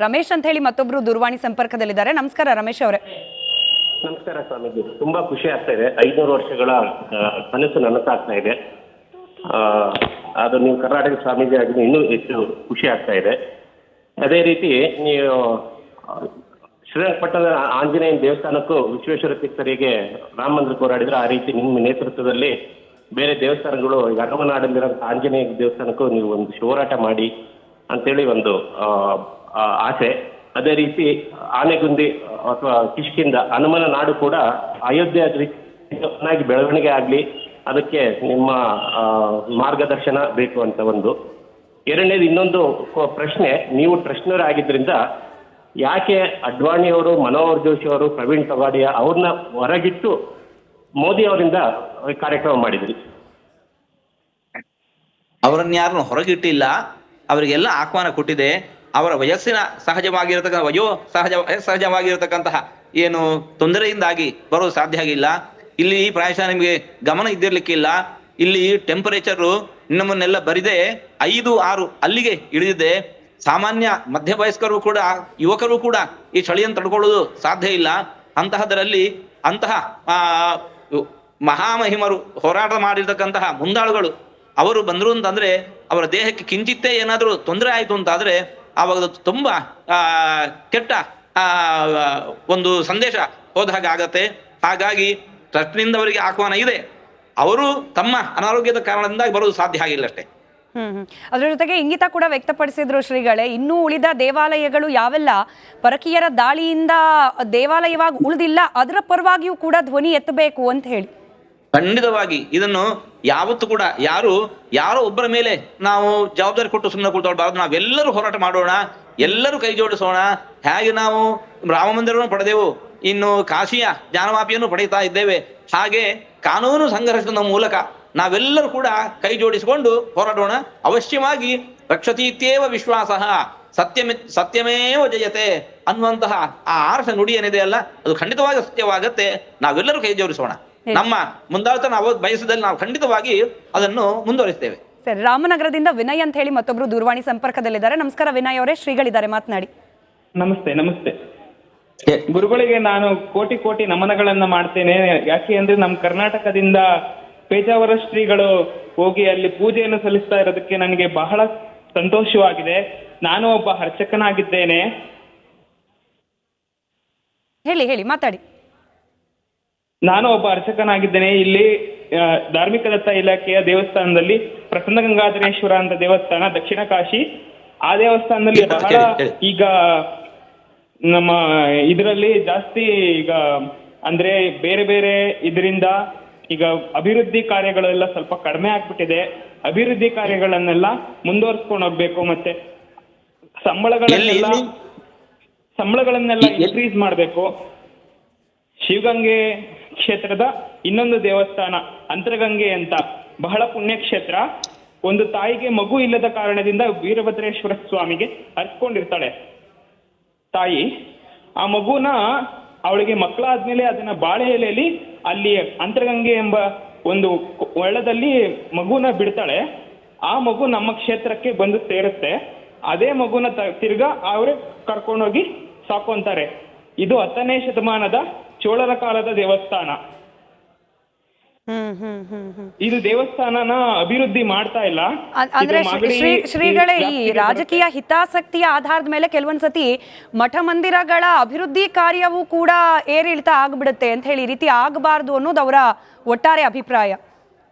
ರಮೇಶ್ ಅಂತ ಹೇಳಿ ಮತ್ತೊಬ್ರು ದೂರವಾಣಿ ಸಂಪರ್ಕದಲ್ಲಿದ್ದಾರೆ. ನಮಸ್ಕಾರ ರಮೇಶ್ ಅವರೇ. ನಮಸ್ಕಾರ ಸ್ವಾಮೀಜಿ. ತುಂಬಾ ಖುಷಿ ಆಗ್ತಾ ಇದೆ. 500 ವರ್ಷಗಳ ಕನಸು ನನಸಾಗ್ತಾ ಇದೆ. ಅದು ನೀವು ಕರ್ನಾಟಕ ಸ್ವಾಮೀಜಿ ಆಗಿ ಇನ್ನೂ ಹೆಚ್ಚು ಖುಷಿ ಆಗ್ತಾ ಇದೆ. ಅದೇ ರೀತಿ ನೀವು ಶ್ರೀರಂಗಪಟ್ಟಣದ ಆಂಜನೇಯ ದೇವಸ್ಥಾನಕ್ಕೂ ವಿಶ್ವೇಶ್ವರ ತೀರ್ಥರಿಗೆ ರಾಮ ಮಂದಿರ ಹೋರಾಡಿದ್ರೆ, ಆ ರೀತಿ ನಿಮ್ಮ ನೇತೃತ್ವದಲ್ಲಿ ಬೇರೆ ದೇವಸ್ಥಾನಗಳು ಈಗ ಅರಮನಾಡಲ್ಲಿರೋ ಆಂಜನೇಯ ದೇವಸ್ಥಾನಕ್ಕೂ ನೀವು ಒಂದು ಹೋರಾಟ ಮಾಡಿ ಅಂತೇಳಿ ಒಂದು ಆಸೆ. ಅದೇ ರೀತಿ ಆನೆಗುಂದಿ ಅಥವಾ ಕಿಷ್ಕಿಂದ ಹನುಮನ ನಾಡು ಕೂಡ ಅಯೋಧ್ಯೆ ಚೆನ್ನಾಗಿ ಬೆಳವಣಿಗೆ ಆಗಲಿ, ಅದಕ್ಕೆ ನಿಮ್ಮ ಮಾರ್ಗದರ್ಶನ ಬೇಕು ಅಂತ ಒಂದು. ಎರಡನೇದು ಇನ್ನೊಂದು ಪ್ರಶ್ನೆ, ನೀವು ಟ್ರಸ್ಟ್ನರ್ ಆಗಿದ್ದರಿಂದ ಯಾಕೆ ಅಡ್ವಾಣಿಯವರು, ಮನೋಹರ್ ಜೋಶಿ ಅವರು, ಪ್ರವೀಣ್ ತೊಗಾಡಿಯಾ ಅವ್ರನ್ನ ಹೊರಗಿಟ್ಟು ಮೋದಿ ಅವರಿಂದ ಕಾರ್ಯಕ್ರಮ ಮಾಡಿದ್ರಿ? ಅವರನ್ನ ಯಾರನ್ನು ಹೊರಗಿಟ್ಟಿಲ್ಲ, ಅವರಿಗೆಲ್ಲ ಆಹ್ವಾನ ಕೊಟ್ಟಿದೆ. ಅವರ ವಯಸ್ಸಿನ ಸಹಜವಾಗಿರತಕ್ಕಂತಹ ಏನು ತೊಂದರೆಯಿಂದಾಗಿ ಬರೋದು ಸಾಧ್ಯ ಆಗಿಲ್ಲ. ಇಲ್ಲಿ ಪ್ರಾಯಶಃ ನಿಮಗೆ ಗಮನ ಇದ್ದಿರ್ಲಿಕ್ಕಿಲ್ಲ, ಇಲ್ಲಿ ಟೆಂಪರೇಚರು ನಮ್ಮನ್ನೆಲ್ಲ ಬರಿದೆ 5-6 ಅಲ್ಲಿಗೆ ಇಳಿದಿದೆ. ಸಾಮಾನ್ಯ ಮಧ್ಯವಯಸ್ಕರು ಕೂಡ, ಯುವಕರು ಕೂಡ ಈ ಚಳಿಯನ್ನು ತಡ್ಕೊಳ್ಳೋದು ಸಾಧ್ಯ ಇಲ್ಲ. ಅಂತಹದರಲ್ಲಿ ಅಂತಹ ಮಹಾಮಹಿಮರು ಹೋರಾಟ ಮಾಡಿರ್ತಕ್ಕಂತಹ ಮುಂದಾಳುಗಳು ಅವರು ಬಂದ್ರು ಅಂತಂದ್ರೆ, ಅವರ ದೇಹಕ್ಕೆ ಕಿಂಚಿತ್ತೇ ಏನಾದರೂ ತೊಂದರೆ ಆಯಿತು ಅಂತಾದ್ರೆ ಆವಾಗ ತುಂಬಾ ಕೆಟ್ಟ ಒಂದು ಸಂದೇಶ ಹೋದ ಹಾಗೆ ಆಗತ್ತೆ. ಹಾಗಾಗಿ ಟ್ರಸ್ಟ್ನಿಂದ ಅವರಿಗೆ ಆಹ್ವಾನ ಇದೆ, ಅವರು ತಮ್ಮ ಅನಾರೋಗ್ಯದ ಕಾರಣದಿಂದಾಗಿ ಬರೋದು ಸಾಧ್ಯ ಆಗಿಲ್ಲ ಅಷ್ಟೇ. ಅದ್ರ ಜೊತೆಗೆ ಇಂಗಿತ ಕೂಡ ವ್ಯಕ್ತಪಡಿಸಿದ್ರು ಶ್ರೀಗಳೇ, ಇನ್ನೂ ಉಳಿದ ದೇವಾಲಯಗಳು ಯಾವೆಲ್ಲ ಪರಕೀಯರ ದಾಳಿಯಿಂದ ದೇವಾಲಯವಾಗಿ ಉಳಿದಿಲ್ಲ, ಅದರ ಪರವಾಗಿಯೂ ಕೂಡ ಧ್ವನಿ ಎತ್ತಬೇಕು ಅಂತ ಹೇಳಿ. ಖಂಡಿತವಾಗಿ ಇದನ್ನು ಯಾವತ್ತೂ ಕೂಡ ಯಾರೋ ಒಬ್ಬರ ಮೇಲೆ ನಾವು ಜವಾಬ್ದಾರಿ ಕೊಟ್ಟು ಸುಮ್ಮನೆ ಕೂತ್ಕೊಳ್ಬಾರ್ದು. ನಾವೆಲ್ಲರೂ ಹೋರಾಟ ಮಾಡೋಣ, ಎಲ್ಲರೂ ಕೈ ಜೋಡಿಸೋಣ. ಹೇಗೆ ನಾವು ರಾಮ ಮಂದಿರವನ್ನು ಪಡೆದೆವು, ಇನ್ನು ಕಾಶಿಯ ಜ್ಞಾನವಾಪಿಯನ್ನು ಪಡೆಯುತ್ತಾ ಇದ್ದೇವೆ, ಹಾಗೆ ಕಾನೂನು ಸಂಘರ್ಷದ ಮೂಲಕ ನಾವೆಲ್ಲರೂ ಕೂಡ ಕೈ ಜೋಡಿಸಿಕೊಂಡು ಹೋರಾಡೋಣ. ಅವಶ್ಯವಾಗಿ ರಕ್ಷತೀತ್ಯೇವ ವಿಶ್ವಾಸ ಸತ್ಯಮೇವ ಜಯತೆ ಅನ್ನುವಂತಹ ಆ ಆರ್ಷ ನುಡಿ ಏನಿದೆ ಅಲ್ಲ, ಅದು ಖಂಡಿತವಾಗಿ ಸತ್ಯವಾಗತ್ತೆ. ನಾವೆಲ್ಲರೂ ಕೈ ಜೋಡಿಸೋಣ. ನಮ್ಮ ಮುಂದಾಳತನ ನಾವು ಬಯಸದಲ್ಲಿ ನಾವು ಖಂಡಿತವಾಗಿ ಅದನ್ನು ಮುಂದುವರಿಸ್ತೇವೆ. ಸರಿ, ರಾಮನಗರದಿಂದ ವಿನಯ್ ಅಂತ ಹೇಳಿ ಮತ್ತೊಬ್ರು ದೂರವಾಣಿ ಸಂಪರ್ಕದಲ್ಲಿದ್ದಾರೆ. ನಮಸ್ಕಾರ ವಿನಯ್ ಅವರೇ, ಶ್ರೀಗಳಿದ್ದಾರೆ, ಮಾತನಾಡಿ. ನಮಸ್ತೆ. ಗುರುಗಳಿಗೆ ನಾನು ಕೋಟಿ ನಮನಗಳನ್ನ ಮಾಡ್ತೇನೆ. ಯಾಕೆ ಅಂದ್ರೆ ನಮ್ಮ ಕರ್ನಾಟಕದಿಂದ ಪೇಜಾವರ ಶ್ರೀಗಳು ಹೋಗಿ ಅಲ್ಲಿ ಪೂಜೆಯನ್ನು ಸಲ್ಲಿಸ್ತಾ ಇರೋದಕ್ಕೆ ನನಗೆ ಬಹಳ ಸಂತೋಷವಾಗಿದೆ. ನಾನು ಒಬ್ಬ ಅರ್ಚಕನಾಗಿದ್ದೇನೆ. ಹೇಳಿ ಮಾತಾಡಿ. ನಾನು ಒಬ್ಬ ಅರ್ಚಕನಾಗಿದ್ದೇನೆ. ಇಲ್ಲಿ ಧಾರ್ಮಿಕ ದತ್ತ ಇಲಾಖೆಯ ದೇವಸ್ಥಾನದಲ್ಲಿ ಪ್ರಸನ್ನ ಗಂಗಾಧರೇಶ್ವರ ಅಂತ ದೇವಸ್ಥಾನ, ದಕ್ಷಿಣ ಕಾಶಿ. ಆ ದೇವಸ್ಥಾನದಲ್ಲಿ ಬಹಳ ಈಗ ನಮ್ಮ ಇದರಲ್ಲಿ ಜಾಸ್ತಿ ಈಗ ಅಂದ್ರೆ ಬೇರೆ ಇದರಿಂದ ಈಗ ಅಭಿವೃದ್ಧಿ ಕಾರ್ಯಗಳೆಲ್ಲ ಸ್ವಲ್ಪ ಕಡಿಮೆ ಆಗ್ಬಿಟ್ಟಿದೆ. ಅಭಿವೃದ್ಧಿ ಕಾರ್ಯಗಳನ್ನೆಲ್ಲ ಮುಂದುವರ್ಸ್ಕೊಂಡು ಹೋಗ್ಬೇಕು. ಮತ್ತೆ ಸಂಬಳಗಳನ್ನೆಲ್ಲ ಇನ್ಕ್ರೀಸ್ ಮಾಡಬೇಕು. ಶಿವಗಂಗೆ ಕ್ಷೇತ್ರದ ಇನ್ನೊಂದು ದೇವಸ್ಥಾನ ಅಂತರಗಂಗೆ ಅಂತ, ಬಹಳ ಪುಣ್ಯಕ್ಷೇತ್ರ. ಒಂದು ತಾಯಿಗೆ ಮಗು ಇಲ್ಲದ ಕಾರಣದಿಂದ ವೀರಭದ್ರೇಶ್ವರ ಸ್ವಾಮಿಗೆ ಅರ್ಸ್ಕೊಂಡಿರ್ತಾಳೆ ತಾಯಿ. ಆ ಮಗುನ ಅವಳಿಗೆ ಮಕ್ಕಳಾದ್ಮೇಲೆ ಅದನ್ನ ಬಾಳೆ ಎಲೆಯಲ್ಲಿ ಅಲ್ಲಿ ಅಂತರಗಂಗೆ ಎಂಬ ಒಂದು ಹೊಳ್ಳದಲ್ಲಿ ಮಗುನ ಬಿಡ್ತಾಳೆ. ಆ ಮಗು ನಮ್ಮ ಕ್ಷೇತ್ರಕ್ಕೆ ಬಂದು ಸೇರುತ್ತೆ. ಅದೇ ಮಗುನ ತಿರ್ಗಾ ಅವರೇ ಕರ್ಕೊಂಡೋಗಿ ಸಾಕೊಂತಾರೆ. ಇದು 10ನೇ ಶತಮಾನದ ಚೋಳರ ಕಾಲದ ದೇವಸ್ಥಾನ. ಇದು ದೇವಸ್ಥಾನನ ಅಭಿವೃದ್ಧಿ ಮಾಡ್ತಾ ಇಲ್ಲ. ಅಂದ್ರೆ ಶ್ರೀಗಳೇ, ಈ ರಾಜಕೀಯ ಹಿತಾಸಕ್ತಿಯ ಆಧಾರದ ಮೇಲೆ ಕೆಲವೊಂದ್ಸತಿ ಮಠ ಮಂದಿರಗಳ ಅಭಿವೃದ್ಧಿ ಕಾರ್ಯವೂ ಕೂಡ ಏರಿಳಿತ ಆಗ್ಬಿಡುತ್ತೆ ಅಂತ ಹೇಳಿ, ರೀತಿ ಆಗಬಾರ್ದು ಅನ್ನೋದು ಅವರ ಒಟ್ಟಾರೆ ಅಭಿಪ್ರಾಯ.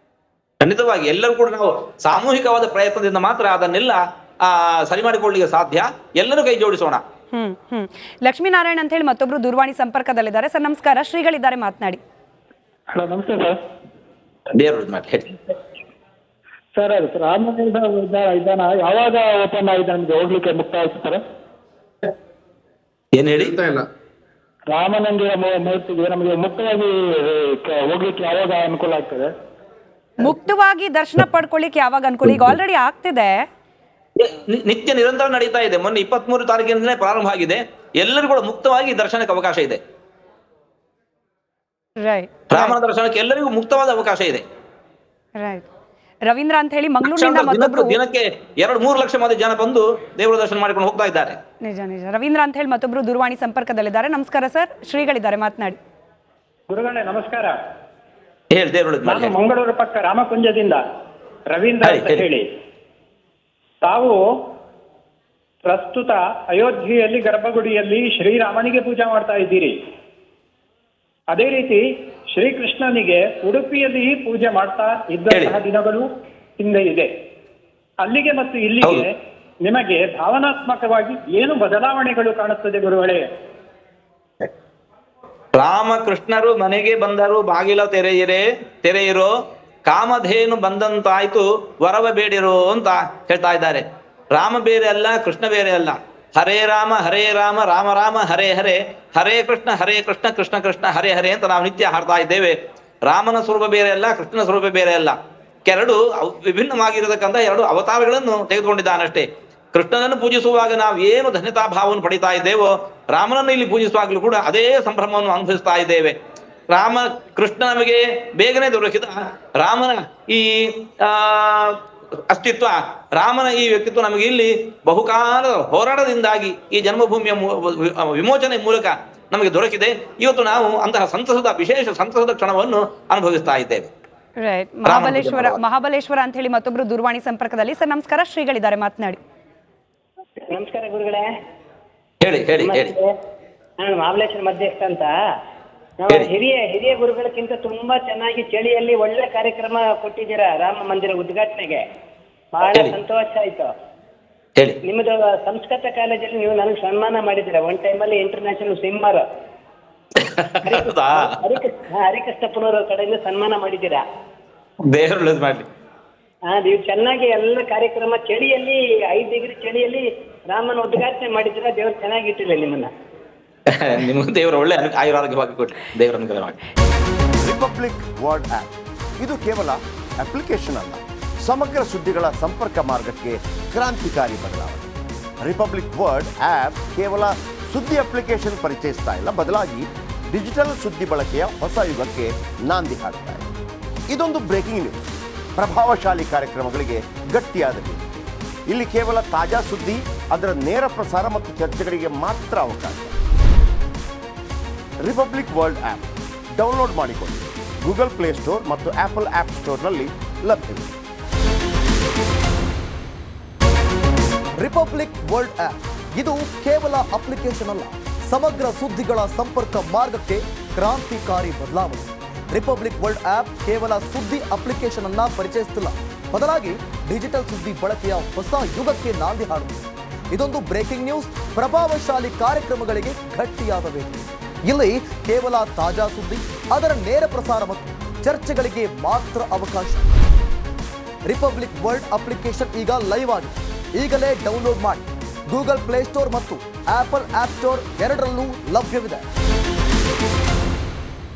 ಖಂಡಿತವಾಗಿ ಎಲ್ಲರೂ ಕೂಡ ನಾವು ಸಾಮೂಹಿಕವಾದ ಪ್ರಯತ್ನದಿಂದ ಮಾತ್ರ ಅದನ್ನೆಲ್ಲ ಸರಿ ಮಾಡಿಕೊಳ್ಳಲಿಕ್ಕೆ ಸಾಧ್ಯ. ಎಲ್ಲರೂ ಕೈ ಜೋಡಿಸೋಣ. ಲಕ್ಷ್ಮೀನಾರಾಯಣ್ ಅಂತ ಹೇಳಿ ಮತ್ತೊಬ್ರು ದೂರವಾಣಿ ಸಂಪರ್ಕದಲ್ಲಿದ್ದಾರೆ. ಸರ್ ನಮಸ್ಕಾರ, ಶ್ರೀಗಳಿದ್ದಾರೆ, ಮಾತನಾಡಿ. ಹಲೋ, ನಮಸ್ತೆ ಸರ್. ಸರ್, ರಾಮ ಮಂದಿರ ಇದ್ದಾನ ಯಾವಾಗ ಓಪನ್ ಆಗಿದೆ ನಮ್ಗೆ ಹೋಗ್ಲಿಕ್ಕೆ ಮುಕ್ತ ಆಯ್ತು ಸರ್? ಏನ್ ಹೇಳಿ? ರಾಮ ಮಂದಿರ ಮೂರ್ತಿಗೆ ನಮಗೆ ಮುಕ್ತವಾಗಿ ಹೋಗ್ಲಿಕ್ಕೆ ಯಾವಾಗ ಅನುಕೂಲ ಆಗ್ತದೆ? ಮುಕ್ತವಾಗಿ ದರ್ಶನ ಪಡ್ಕೊಳ್ಳಿಕ್ಕೆ ಯಾವಾಗ ಅನುಕೂಲ? ಈಗ ಆಲ್ರೆಡಿ ಆಗ್ತಿದೆ, ನಿತ್ಯ ನಿರಂತರ ನಡೀತಾ ಇದೆ. ಮೊನ್ನೆ 23 ತಾರೀಕಿನಿಂದಲೇ ಪ್ರಾರಂಭ ಆಗಿದೆ. ಎಲ್ಲರೂ ಕೂಡ ಮುಕ್ತವಾಗಿ ದರ್ಶನಕ್ಕೆ ಅವಕಾಶ ಇದೆ. ರಾಮನ ದರ್ಶನಕ್ಕೆ ಎಲ್ಲರಿಗೂ ಮುಕ್ತವಾದ ಅವಕಾಶ ಇದೆ. ರೈಟ್. ರವೀಂದ್ರ ಅಂತ ಹೇಳಿ ಮಂಗಳೂರಿನಿಂದ ಮತ್ತೊಬ್ರು ದಿನಕ್ಕೆ 2-3 ಲಕ್ಷ ಮಂದಿ ಜನ ಬಂದು ದೇವರ ದರ್ಶನ ಮಾಡಿಕೊಂಡು ಹೋಗ್ತಾ ಇದ್ದಾರೆ. ನಿಜ ನಿಜ. ರವೀಂದ್ರ ಅಂತ ಹೇಳಿ ಮತ್ತೊಬ್ರು ದೂರವಾಣಿ ಸಂಪರ್ಕದಲ್ಲಿದ್ದಾರೆ. ನಮಸ್ಕಾರ ಸರ್, ಶ್ರೀಗಳಿದ್ದಾರೆ, ಮಾತನಾಡಿ. ಗುರುಗಳೇ ನಮಸ್ಕಾರ. ಹೇಳಿ, ದೇವರ ನಾನು ಮಂಗಳೂರು ಪಕ್ಕ ರಾಮಕುಂಜದಿಂದ ರವೀಂದ್ರ ಅಂತ ಹೇಳಿ. ತಾವು ಪ್ರಸ್ತುತ ಅಯೋಧ್ಯೆಯಲ್ಲಿ ಗರ್ಭಗುಡಿಯಲ್ಲಿ ಶ್ರೀರಾಮನಿಗೆ ಪೂಜೆ ಮಾಡ್ತಾ ಇದ್ದೀರಿ. ಅದೇ ರೀತಿ ಶ್ರೀಕೃಷ್ಣನಿಗೆ ಉಡುಪಿಯಲ್ಲಿ ಪೂಜೆ ಮಾಡ್ತಾ ಇದ್ದಂತಹ ದಿನಗಳು ಹಿಂದೆ ಇದೆ. ಅಲ್ಲಿಗೆ ಮತ್ತು ಇಲ್ಲಿಗೆ ನಿಮಗೆ ಭಾವನಾತ್ಮಕವಾಗಿ ಏನು ಬದಲಾವಣೆಗಳು ಕಾಣುತ್ತದೆ ಗುರುಗಳೇ? ರಾಮಕೃಷ್ಣರು ಮನೆಗೆ ಬಂದರು, ಬಾಗಿಲ ತೆರೆಯಿರೋ, ಕಾಮಧೇನು ಬಂದಂತಾಯ್ತು, ವರವ ಬೇಡಿರೋ ಅಂತ ಹೇಳ್ತಾ ಇದ್ದಾರೆ. ರಾಮ ಬೇರೆ ಅಲ್ಲ, ಕೃಷ್ಣ ಬೇರೆ ಅಲ್ಲ. ಹರೇ ರಾಮ ರಾಮ ರಾಮ ಹರೇ ಹರೇ, ಹರೇ ಕೃಷ್ಣ ಕೃಷ್ಣ ಕೃಷ್ಣ ಹರೇ ಹರೇ ಅಂತ ನಾವು ನಿತ್ಯ ಹಾಡ್ತಾ ಇದ್ದೇವೆ. ರಾಮನ ಸ್ವರೂಪ ಬೇರೆ ಅಲ್ಲ, ಕೃಷ್ಣನ ಸ್ವರೂಪ ಬೇರೆ ಅಲ್ಲ. ಎರಡು ವಿಭಿನ್ನವಾಗಿರತಕ್ಕಂಥ 2 ಅವತಾರಗಳನ್ನು ತೆಗೆದುಕೊಂಡಿದ್ದಾನಷ್ಟೇ. ಕೃಷ್ಣನನ್ನು ಪೂಜಿಸುವಾಗ ನಾವು ಏನು ಧನ್ಯತಾ ಭಾವವನ್ನು ಪಡಿತಾ ಇದ್ದೇವೋ, ರಾಮನನ್ನು ಇಲ್ಲಿ ಪೂಜಿಸುವಾಗಲೂ ಕೂಡ ಅದೇ ಸಂಭ್ರಮವನ್ನು ಅನುಭವಿಸ್ತಾ ಇದ್ದೇವೆ. ಕೃಷ್ಣ ನಮಗೆ ಬೇಗನೆ ದೊರಕಿದ ರಾಮನ ಈ ಅಸ್ತಿತ್ವ, ರಾಮನ ಈ ವ್ಯಕ್ತಿತ್ವ ನಮಗೆ ಇಲ್ಲಿ ಬಹುಕಾಲದ ಹೋರಾಟದಿಂದಾಗಿ ಈ ಜನ್ಮಭೂಮಿಯ ವಿಮೋಚನೆ ಮೂಲಕ ನಮಗೆ ದೊರಕಿದೆ. ಇವತ್ತು ನಾವು ಅಂತಹ ವಿಶೇಷ ಸಂತಸದ ಕ್ಷಣವನ್ನು ಅನುಭವಿಸ್ತಾ ಇದ್ದೇವೆ. ಮಹಾಬಲೇಶ್ವರ ಅಂತ ಹೇಳಿ ಮತ್ತೊಬ್ರು ದೂರವಾಣಿ ಸಂಪರ್ಕದಲ್ಲಿ. ಸರ್ ನಮಸ್ಕಾರ, ಶ್ರೀಗಳಿದ್ದಾರೆ, ಮಾತನಾಡಿ. ನಮಸ್ಕಾರ ಗುರುಗಳೇ. ಹೇಳಿ. ನಾನು ಮಹಾಬಲೇಶ್ವರ ಮಧ್ಯಸ್ಥ ಅಂತ. ನಾವು ಹಿರಿಯ ಗುರುಗಳಕ್ಕಿಂತ ತುಂಬಾ ಚೆನ್ನಾಗಿ ಚಳಿಯಲ್ಲಿ ಒಳ್ಳೆ ಕಾರ್ಯಕ್ರಮ ಕೊಟ್ಟಿದ್ದೀರಾ ರಾಮ ಮಂದಿರ ಉದ್ಘಾಟನೆಗೆ. ಬಹಳ ಸಂತೋಷ ಆಯ್ತು. ನಿಮ್ಮದು ಸಂಸ್ಕೃತ ಕಾಲೇಜಲ್ಲಿ ನೀವು ನನಗೆ ಸನ್ಮಾನ ಮಾಡಿದ್ದೀರಾ. ಒನ್ ಟೈಮಲ್ಲಿ ಇಂಟರ್ನ್ಯಾಷನಲ್ ಸ್ವಿಮ್ಮರ್ ಹರಿಕೃಷ್ಣಪ್ಪನವರ ಕಡೆಯಿಂದ ಸನ್ಮಾನ ಮಾಡಿದ್ದೀರಾ. ನೀವು ಚೆನ್ನಾಗಿ ಎಲ್ಲ ಕಾರ್ಯಕ್ರಮ ಚಳಿಯಲ್ಲಿ 5 ಡಿಗ್ರಿ ಚಳಿಯಲ್ಲಿ ರಾಮನ ಉದ್ಘಾಟನೆ ಮಾಡಿದ್ದೀರಾ. ದೇವರು ಚೆನ್ನಾಗಿ ಇಟ್ಟಿಲ್ಲ ನಿಮ್ಮನ್ನ. ನಿಮಗೆ ದೇವರು ಒಳ್ಳೆ ಆಯುರಾರೋಗ್ಯವಾಗಿ ಕೊಡಿ, ದೇವರ ಅನುಗ್ರಹ ಮಾಡಿ. ರಿಪಬ್ಲಿಕ್ ವರ್ಲ್ಡ್ ಆ್ಯಪ್ ಇದು ಕೇವಲ ಅಪ್ಲಿಕೇಶನ್ ಅಲ್ಲ, ಸಮಗ್ರ ಸುದ್ದಿಗಳ ಸಂಪರ್ಕ ಮಾರ್ಗಕ್ಕೆ ಕ್ರಾಂತಿಕಾರಿ ಬದಲಾವಣೆ. ರಿಪಬ್ಲಿಕ್ ವರ್ಲ್ಡ್ ಆ್ಯಪ್ ಕೇವಲ ಸುದ್ದಿ ಅಪ್ಲಿಕೇಶನ್ ಪರಿಚಯಿಸ್ತಾ ಇಲ್ಲ, ಬದಲಾಗಿ ಡಿಜಿಟಲ್ ಸುದ್ದಿ ಬಳಕೆಯ ಹೊಸ ಯುಗಕ್ಕೆ ನಾಂದಿ ಹಾಡ್ತಾ ಇದೆ. ಇದೊಂದು ಬ್ರೇಕಿಂಗ್ ನ್ಯೂಸ್, ಪ್ರಭಾವಶಾಲಿ ಕಾರ್ಯಕ್ರಮಗಳಿಗೆ ಗಟ್ಟಿಯಾದ ನ್ಯೂಸ್. ಇಲ್ಲಿ ಕೇವಲ ತಾಜಾ ಸುದ್ದಿ, ಅದರ ನೇರ ಪ್ರಸಾರ ಮತ್ತು ಚರ್ಚೆಗಳಿಗೆ ಮಾತ್ರ ಅವಕಾಶ. ರಿಪಬ್ಲಿಕ್ ವರ್ಲ್ಡ್ ಆ್ಯಪ್ ಡೌನ್ಲೋಡ್ ಮಾಡಿಕೊಳ್ಳಿ. ಗೂಗಲ್ ಪ್ಲೇಸ್ಟೋರ್ ಮತ್ತು ಆಪಲ್ ಆ್ಯಪ್ ಸ್ಟೋರ್ನಲ್ಲಿ ಲಭ್ಯವಿದೆ. ರಿಪಬ್ಲಿಕ್ ವರ್ಲ್ಡ್ ಆ್ಯಪ್ ಇದು ಕೇವಲ ಅಪ್ಲಿಕೇಶನ್ ಅಲ್ಲ, ಸಮಗ್ರ ಸುದ್ದಿಗಳ ಸಂಪರ್ಕ ಮಾರ್ಗಕ್ಕೆ ಕ್ರಾಂತಿಕಾರಿ ಬದಲಾವಣೆ. ರಿಪಬ್ಲಿಕ್ ವರ್ಲ್ಡ್ ಆ್ಯಪ್ ಕೇವಲ ಸುದ್ದಿ ಅಪ್ಲಿಕೇಶನ್ ಅನ್ನ ಪರಿಚಯಿಸುತ್ತಿಲ್ಲ, ಬದಲಾಗಿ ಡಿಜಿಟಲ್ ಸುದ್ದಿ ಬಳಕೆಯ ಹೊಸ ಯುಗಕ್ಕೆ ನಾಂದಿ ಹಾಡುತ್ತದೆ. ಇದೊಂದು ಬ್ರೇಕಿಂಗ್ ನ್ಯೂಸ್, ಪ್ರಭಾವಶಾಲಿ ಕಾರ್ಯಕ್ರಮಗಳಿಗೆ ಗಟ್ಟಿಯಾದ ವೇದಿಕೆ. ಇಲ್ಲಿ ಕೇವಲ ತಾಜಾ ಸುದ್ದಿ, ಅದರ ನೇರ ಪ್ರಸಾರ ಮತ್ತು ಚರ್ಚೆಗಳಿಗೆ ಮಾತ್ರ ಅವಕಾಶ. ರಿಪಬ್ಲಿಕ್ ವರ್ಲ್ಡ್ ಅಪ್ಲಿಕೇಶನ್ ಈಗ ಲೈವ್ ಆಗಿದೆ. ಈಗಲೇ ಡೌನ್ಲೋಡ್ ಮಾಡಿ. ಗೂಗಲ್ ಪ್ಲೇಸ್ಟೋರ್ ಮತ್ತು ಆಪಲ್ ಆಪ್ ಸ್ಟೋರ್ ಎರಡರಲ್ಲೂ ಲಭ್ಯವಿದೆ.